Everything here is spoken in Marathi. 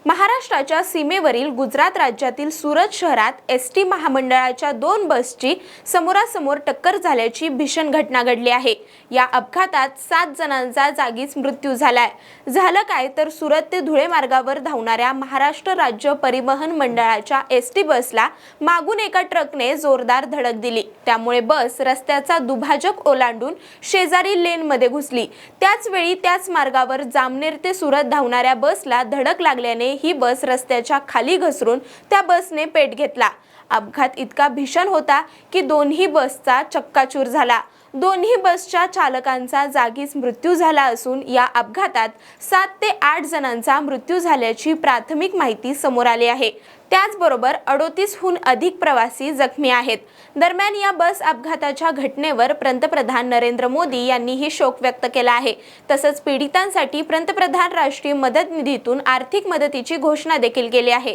महाराष्ट्राच्या सीमेवरील गुजरात राज्यातील सुरत शहरात एसटी महामंडळाच्या 2 बसची समोरासमोर टक्कर झाल्याची भीषण घटना घडली आहे। या अपघातात 7 जणांचा जागीच मृत्यू झालाय। झालं काय तर सुरत ते धुळे मार्गावर धावणाऱ्या महाराष्ट्र राज्य परिवहन मंडळाच्या एसटी बसला मागून एका ट्रकने जोरदार धडक दिली। त्यामुळे बस रस्त्याचा दुभाजक ओलांडून शेजारी लेनमध्ये घुसली। त्याच वेळी त्याच मार्गावर जामनेर ते सुरत धावणाऱ्या बसला धडक लागल्याने ही बस रस्त्याच्या खाली घसरून त्या बसने पेट घेतला। अपघात इतका भीषण होता की दोन्ही बसचा चक्काचूर झाला। दोन्ही बसच्या चालकांचा जागीच मृत्यू झाला असून या अपघातात 7 ते 8 जणांचा मृत्यू झाल्याची प्राथमिक माहिती समोर आली आहे। त्याचबरोबर 38हून अधिक प्रवासी जखमी आहेत। दरम्यान या बस अपघाताच्या घटनेवर पंतप्रधान नरेंद्र मोदी यांनीही शोक व्यक्त केला आहे। तसंच पीडितांसाठी पंतप्रधान राष्ट्रीय मदत निधीतून आर्थिक मदतीची घोषणा देखील केली आहे।